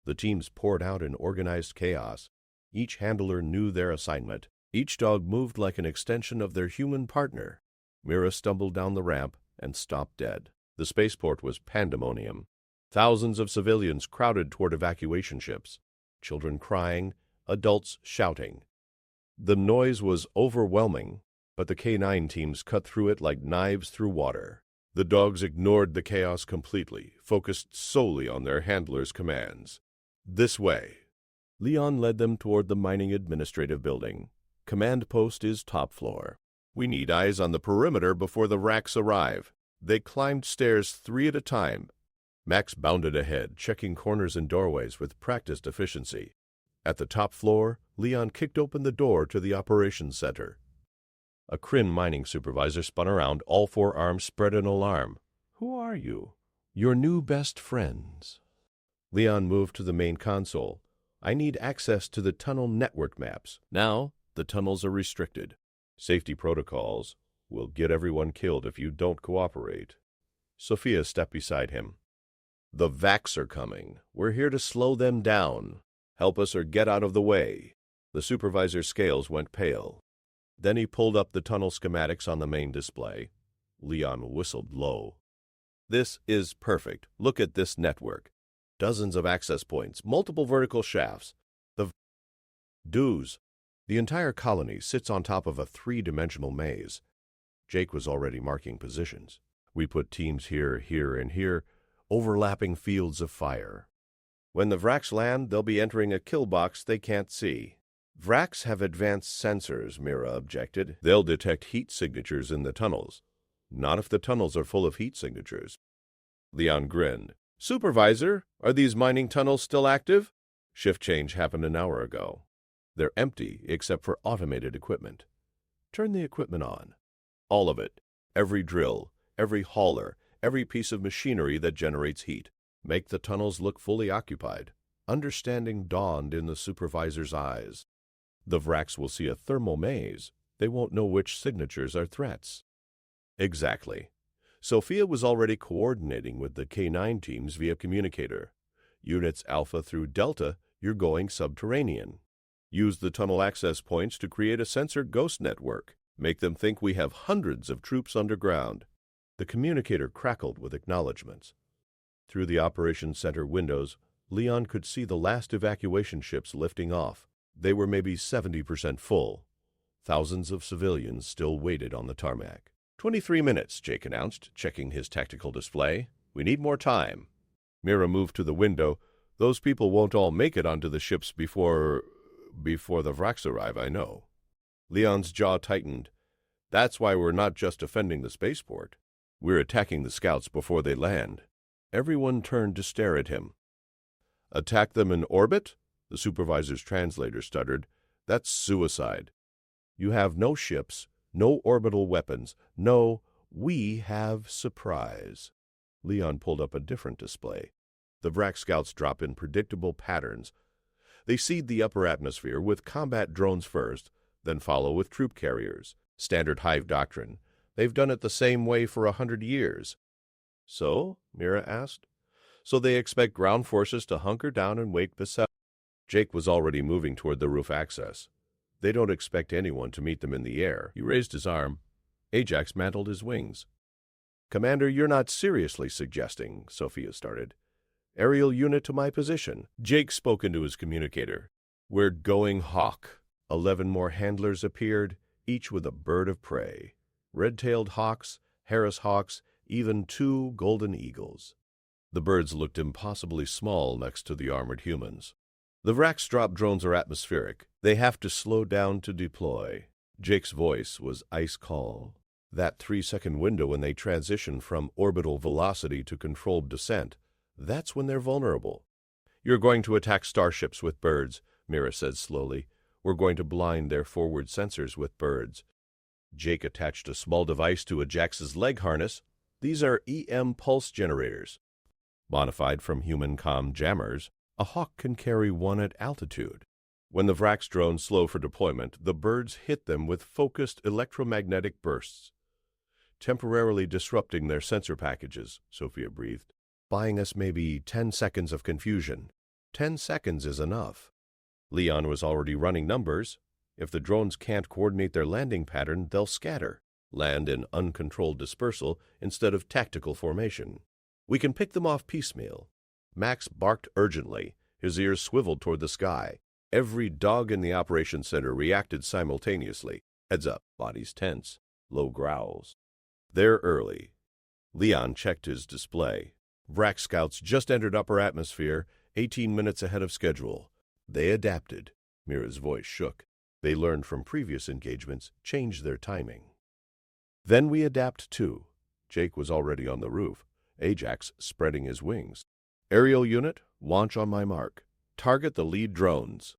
The teams poured out in organized chaos. Each handler knew their assignment. Each dog moved like an extension of their human partner. Mira stumbled down the ramp and stopped dead. The spaceport was pandemonium. Thousands of civilians crowded toward evacuation ships. Children crying, adults shouting. The noise was overwhelming, but the K9 teams cut through it like knives through water. The dogs ignored the chaos completely, focused solely on their handlers' commands. This way. Leon led them toward the mining administrative building. Command post is top floor. We need eyes on the perimeter before the Vrax arrive. They climbed stairs 3 at a time. Max bounded ahead, checking corners and doorways with practiced efficiency. At the top floor, Leon kicked open the door to the operations center. A Kryn mining supervisor spun around, all 4 arms spread in alarm. Who are you? Your new best friends. Leon moved to the main console. I need access to the tunnel network maps. Now, the tunnels are restricted. Safety protocols will get everyone killed if you don't cooperate. Sophia stepped beside him. The Vax are coming. We're here to slow them down. Help us or get out of the way. The supervisor's scales went pale. Then he pulled up the tunnel schematics on the main display. Leon whistled low. This is perfect. Look at this network. Dozens of access points, multiple vertical shafts. The dues. The entire colony sits on top of a 3-dimensional maze. Jake was already marking positions. We put teams here, here, and here, overlapping fields of fire. When the Vrax land, they'll be entering a kill box they can't see. Vrax have advanced sensors, Mira objected. They'll detect heat signatures in the tunnels. Not if the tunnels are full of heat signatures. Leon grinned. Supervisor, are these mining tunnels still active? Shift change happened an hour ago. They're empty except for automated equipment. Turn the equipment on. All of it. Every drill, every hauler, every piece of machinery that generates heat. Make the tunnels look fully occupied. Understanding dawned in the supervisor's eyes. The Vrax will see a thermal maze. They won't know which signatures are threats. Exactly. Sophia was already coordinating with the K9 teams via communicator. Units Alpha through Delta, you're going subterranean. Use the tunnel access points to create a sensor ghost network. Make them think we have hundreds of troops underground. The communicator crackled with acknowledgments. Through the operations center windows, Leon could see the last evacuation ships lifting off. They were maybe 70% full. Thousands of civilians still waited on the tarmac. 23 minutes, Jake announced, checking his tactical display. We need more time. Mira moved to the window. Those people won't all make it onto the ships before the Vrax arrive, I know. Leon's jaw tightened. That's why we're not just defending the spaceport. We're attacking the scouts before they land. Everyone turned to stare at him. Attack them in orbit? The supervisor's translator stuttered. That's suicide. You have no ships, no orbital weapons, no, we have surprise. Leon pulled up a different display. The Vrax scouts drop in predictable patterns. They seed the upper atmosphere with combat drones first, then follow with troop carriers. Standard Hive doctrine. They've done it the same way for 100 years. So? Mira asked. So they expect ground forces to hunker down and wait beside. Jake was already moving toward the roof access. They don't expect anyone to meet them in the air. He raised his arm. Ajax mantled his wings. Commander, you're not seriously suggesting, Sophia started. Aerial unit to my position. Jake spoke into his communicator. We're going hawk. 11 more handlers appeared, each with a bird of prey. Red-tailed hawks, Harris hawks, even 2 golden eagles. The birds looked impossibly small next to the armored humans. The Vrax drop drones are atmospheric. They have to slow down to deploy. Jake's voice was ice-cold. That 3-second window when they transition from orbital velocity to controlled descent, that's when they're vulnerable. You're going to attack starships with birds, Mira said slowly. We're going to blind their forward sensors with birds. Jake attached a small device to Ajax's leg harness. These are EM pulse generators. Modified from human comm jammers, a hawk can carry 1 at altitude. When the Vrax drones slow for deployment, the birds hit them with focused electromagnetic bursts, temporarily disrupting their sensor packages, Sophia breathed, buying us maybe 10 seconds of confusion. 10 seconds is enough. Leon was already running numbers. If the drones can't coordinate their landing pattern, they'll scatter, land in uncontrolled dispersal instead of tactical formation. We can pick them off piecemeal. Max barked urgently, his ears swiveled toward the sky. Every dog in the operations center reacted simultaneously. Heads up, bodies tense, low growls. They're early. Leon checked his display. Vrax scouts just entered upper atmosphere, 18 minutes ahead of schedule. They adapted. Mira's voice shook. They learned from previous engagements, changed their timing. Then we adapt too. Jake was already on the roof, Ajax spreading his wings. Aerial unit, launch on my mark. Target the lead drones.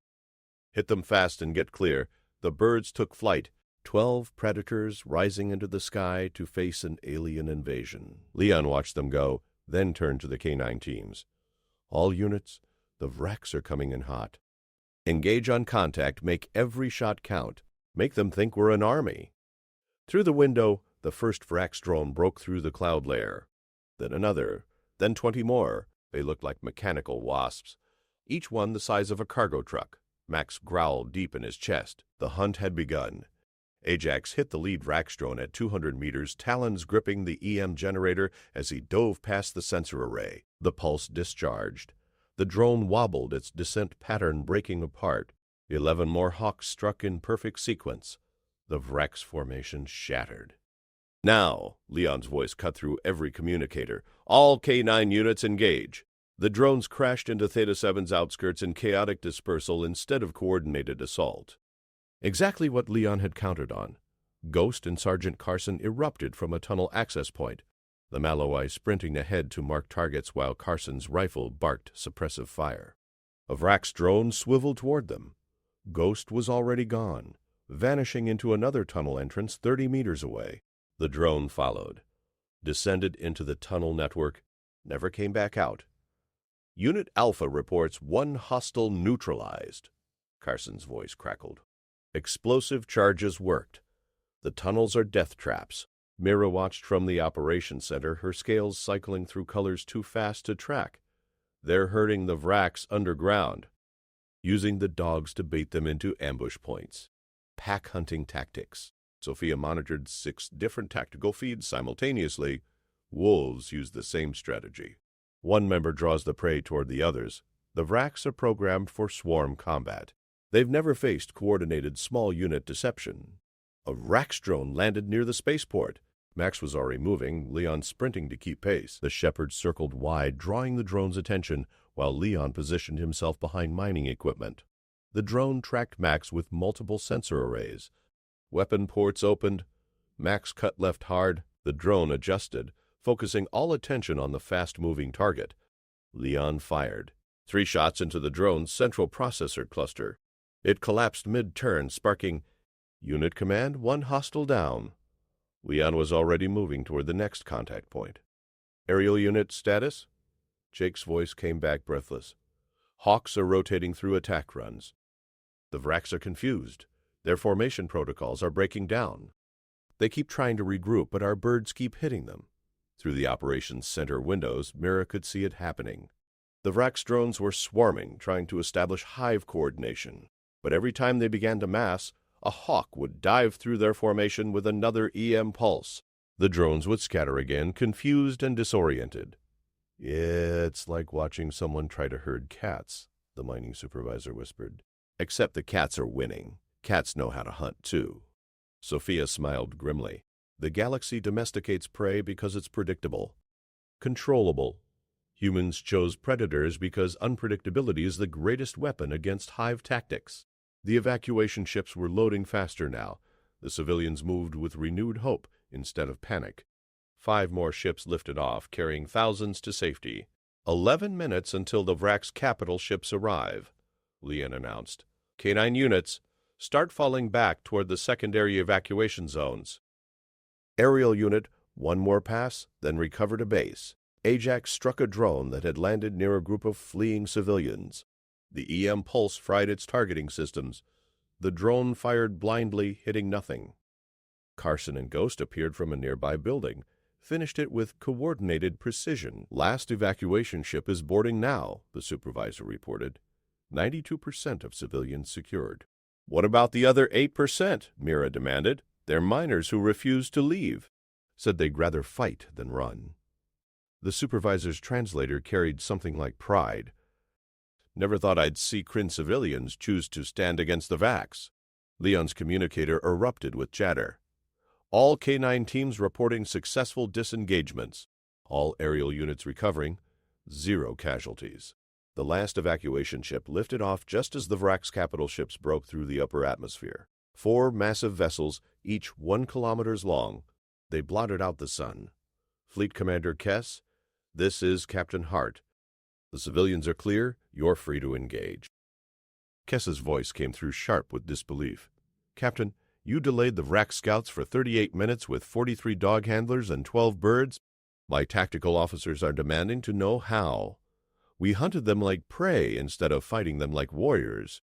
Hit them fast and get clear. The birds took flight. 12 predators rising into the sky to face an alien invasion. Leon watched them go, then turned to the K9 teams. All units, the Vrax are coming in hot. Engage on contact, make every shot count. Make them think we're an army. Through the window, the first Vrax drone broke through the cloud layer. Then another, then 20 more. They looked like mechanical wasps, each one the size of a cargo truck. Max growled deep in his chest. The hunt had begun. Ajax hit the lead Vrax drone at 200 meters, talons gripping the EM generator as he dove past the sensor array. The pulse discharged. The drone wobbled, its descent pattern breaking apart. 11 more hawks struck in perfect sequence. The Vrax formation shattered. Now, Leon's voice cut through every communicator. All K9 units engage. The drones crashed into Theta 7's outskirts in chaotic dispersal instead of coordinated assault. Exactly what Leon had counted on. Ghost and Sergeant Carson erupted from a tunnel access point, the Malloy sprinting ahead to mark targets while Carson's rifle barked suppressive fire. A Vrax drone swiveled toward them. Ghost was already gone, vanishing into another tunnel entrance 30 meters away. The drone followed, descended into the tunnel network, never came back out. Unit Alpha reports 1 hostile neutralized. Carson's voice crackled. Explosive charges worked. The tunnels are death traps. Mira watched from the operations center, her scales cycling through colors too fast to track. They're herding the Vrax underground, using the dogs to bait them into ambush points. Pack hunting tactics. Sophia monitored 6 different tactical feeds simultaneously. Wolves use the same strategy. One member draws the prey toward the others. The Vrax are programmed for swarm combat. They've never faced coordinated small unit deception. A Vrax drone landed near the spaceport. Max was already moving, Leon sprinting to keep pace. The Shepherd circled wide, drawing the drone's attention, while Leon positioned himself behind mining equipment. The drone tracked Max with multiple sensor arrays. Weapon ports opened. Max cut left hard. The drone adjusted, focusing all attention on the fast-moving target. Leon fired. 3 shots into the drone's central processor cluster. It collapsed mid-turn, sparking, "Unit command, 1 hostile down." Leon was already moving toward the next contact point. "Aerial unit status?" Jake's voice came back breathless. "Hawks are rotating through attack runs. The Vrax are confused. Their formation protocols are breaking down. They keep trying to regroup, but our birds keep hitting them." Through the operations center windows, Mira could see it happening. The Vrax drones were swarming, trying to establish hive coordination. but every time they began to mass, a hawk would dive through their formation with another EM pulse. The drones would scatter again, confused and disoriented. "It's like watching someone try to herd cats," the mining supervisor whispered. "Except the cats are winning. Cats know how to hunt, too." Sophia smiled grimly. The galaxy domesticates prey because it's predictable, controllable. Humans chose predators because unpredictability is the greatest weapon against hive tactics. The evacuation ships were loading faster now. The civilians moved with renewed hope instead of panic. 5 more ships lifted off, carrying thousands to safety. 11 minutes until the Vrax capital ships arrive, Leon announced. K9 units, start falling back toward the secondary evacuation zones. Aerial unit, 1 more pass, then recover to base. Ajax struck a drone that had landed near a group of fleeing civilians. The EM pulse fried its targeting systems. The drone fired blindly, hitting nothing. Carson and Ghost appeared from a nearby building, finished it with coordinated precision. "Last evacuation ship is boarding now," the supervisor reported. 92% of civilians secured. "What about the other 8%? Mira demanded. "They're miners who refused to leave. Said they'd rather fight than run." The supervisor's translator carried something like pride. "Never thought I'd see Kryn civilians choose to stand against the Vax." Leon's communicator erupted with chatter. "All K9 teams reporting successful disengagements. All aerial units recovering. 0 casualties." The last evacuation ship lifted off just as the Vrax capital ships broke through the upper atmosphere. 4 massive vessels, each 1 kilometer long. They blotted out the sun. "Fleet Commander Kess, this is Captain Hart. The civilians are clear. You're free to engage." Kess's voice came through sharp with disbelief. "Captain, you delayed the Vrax scouts for 38 minutes with 43 dog handlers and 12 birds. My tactical officers are demanding to know how. We hunted them like prey instead of fighting them like warriors."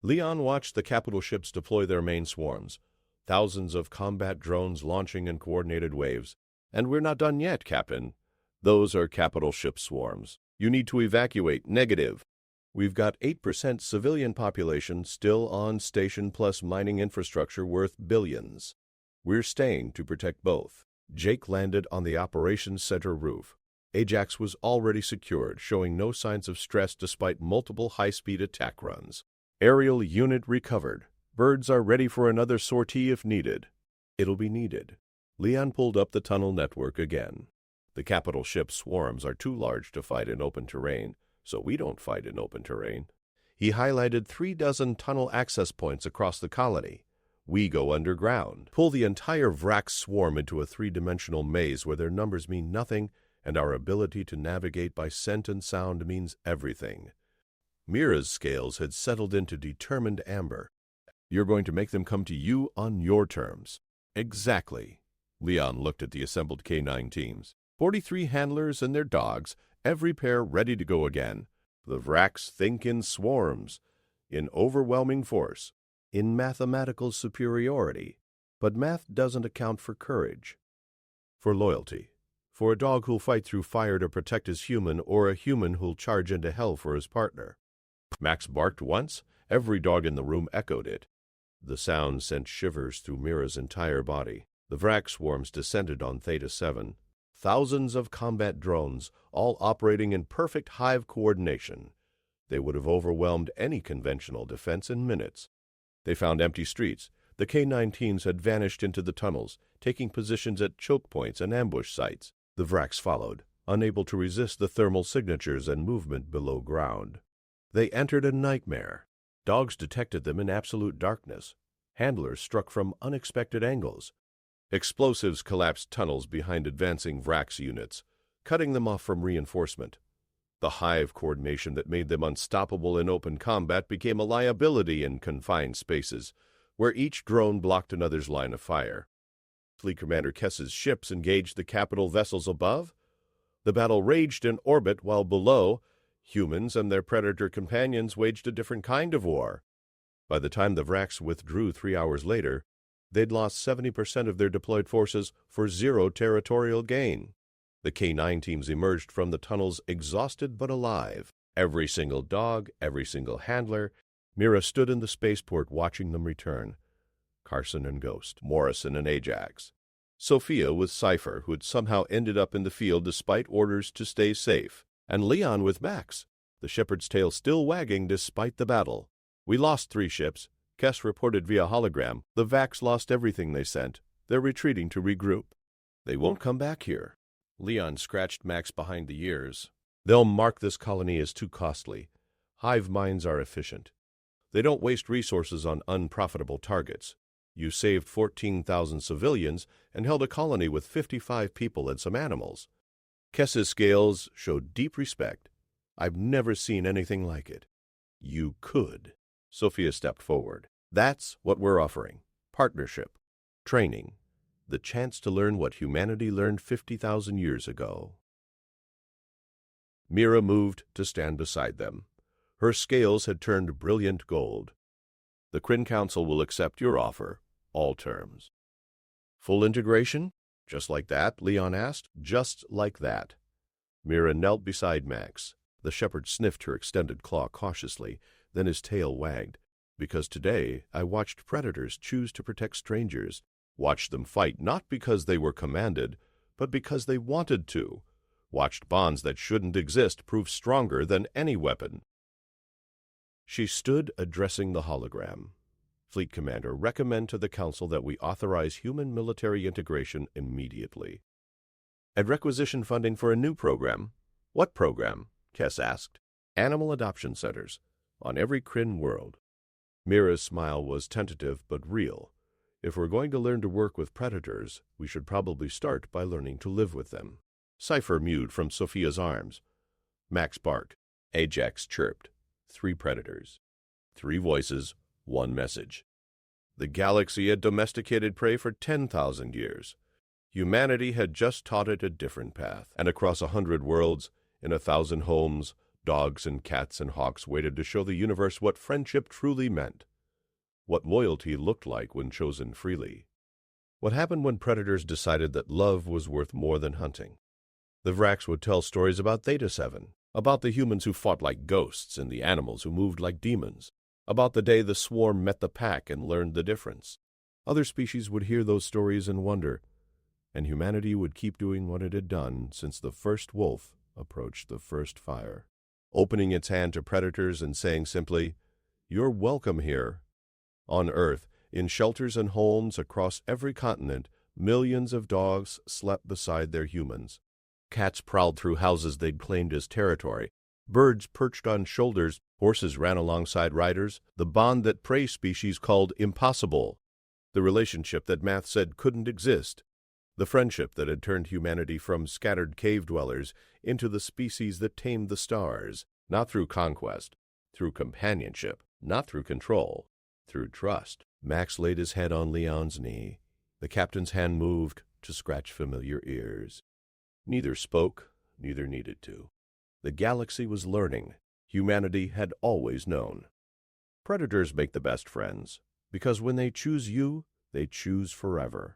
Leon watched the capital ships deploy their main swarms, thousands of combat drones launching in coordinated waves. "And we're not done yet, Captain. Those are capital ship swarms. You need to evacuate. Negative. We've got 8% civilian population still on station plus mining infrastructure worth billions. We're staying to protect both." Jake landed on the operations center roof. Ajax was already secured, showing no signs of stress despite multiple high-speed attack runs. Aerial unit recovered. Birds are ready for another sortie if needed. It'll be needed. Leon pulled up the tunnel network again. The capital ship swarms are too large to fight in open terrain, so we don't fight in open terrain. He highlighted 36 tunnel access points across the colony. We go underground. Pull the entire Vrax swarm into a 3-dimensional maze where their numbers mean nothing and our ability to navigate by scent and sound means everything. Mira's scales had settled into determined amber. "You're going to make them come to you on your terms." "Exactly." Leon looked at the assembled K9 teams. 43 handlers and their dogs, every pair ready to go again. The Vrax think in swarms, in overwhelming force, in mathematical superiority. But math doesn't account for courage, for loyalty, for a dog who'll fight through fire to protect his human or a human who'll charge into hell for his partner. Max barked once. Every dog in the room echoed it. The sound sent shivers through Mira's entire body. The Vrax swarms descended on Theta 7. Thousands of combat drones, all operating in perfect hive coordination. They would have overwhelmed any conventional defense in minutes. They found empty streets. The K9 teams had vanished into the tunnels, taking positions at choke points and ambush sites. The Vrax followed, unable to resist the thermal signatures and movement below ground. They entered a nightmare. Dogs detected them in absolute darkness. Handlers struck from unexpected angles. Explosives collapsed tunnels behind advancing Vrax units, cutting them off from reinforcement. The hive coordination that made them unstoppable in open combat became a liability in confined spaces, where each drone blocked another's line of fire. Fleet Commander Kess's ships engaged the capital vessels above. The battle raged in orbit while below, humans and their predator companions waged a different kind of war. By the time the Vrax withdrew 3 hours later, they'd lost 70% of their deployed forces for 0 territorial gain. The K9 teams emerged from the tunnels exhausted but alive. Every single dog, every single handler, Mira stood in the spaceport watching them return. Carson and Ghost, Morrison and Ajax. Sophia with Cypher, who had somehow ended up in the field despite orders to stay safe. And Leon with Max, the shepherd's tail still wagging despite the battle. We lost 3 ships. Kess reported via hologram. The Vax lost everything they sent. They're retreating to regroup. They won't come back here. Leon scratched Max behind the ears. They'll mark this colony as too costly. Hive minds are efficient. They don't waste resources on unprofitable targets. You saved 14,000 civilians and held a colony with 55 people and some animals. Kess's scales showed deep respect. I've never seen anything like it. You could. Sophia stepped forward. That's what we're offering. Partnership. Training. The chance to learn what humanity learned 50,000 years ago. Mira moved to stand beside them. Her scales had turned brilliant gold. The Kryn Council will accept your offer, all terms. Full integration? Just like that? Leon asked. Just like that. Mira knelt beside Max. The shepherd sniffed her extended claw cautiously, then his tail wagged. Because today I watched predators choose to protect strangers, watched them fight not because they were commanded, but because they wanted to, watched bonds that shouldn't exist prove stronger than any weapon. She stood addressing the hologram. Fleet Commander, recommend to the Council that we authorize human military integration immediately. And requisition funding for a new program. What program? Kess asked. Animal adoption centers, on every Kryn world. Mira's smile was tentative but real. If we're going to learn to work with predators, we should probably start by learning to live with them. Cypher mewed from Sophia's arms. Max barked. Ajax chirped. 3 predators. 3 voices, 1 message. The galaxy had domesticated prey for 10,000 years. Humanity had just taught it a different path, and across 100 worlds, in 1,000 homes, dogs and cats and hawks waited to show the universe what friendship truly meant, what loyalty looked like when chosen freely. What happened when predators decided that love was worth more than hunting? The Vrax would tell stories about Theta 7, about the humans who fought like ghosts and the animals who moved like demons, about the day the swarm met the pack and learned the difference. Other species would hear those stories and wonder, and humanity would keep doing what it had done since the first wolf approached the first fire, opening its hand to predators and saying simply, "You're welcome here." On Earth, in shelters and homes across every continent, millions of dogs slept beside their humans. Cats prowled through houses they'd claimed as territory. Birds perched on shoulders. Horses ran alongside riders. The bond that prey species called impossible. The relationship that math said couldn't exist. The friendship that had turned humanity from scattered cave dwellers into the species that tamed the stars, not through conquest, through companionship, not through control, through trust. Max laid his head on Leon's knee. The captain's hand moved to scratch familiar ears. Neither spoke, neither needed to. The galaxy was learning. Humanity had always known. Predators make the best friends, because when they choose you, they choose forever.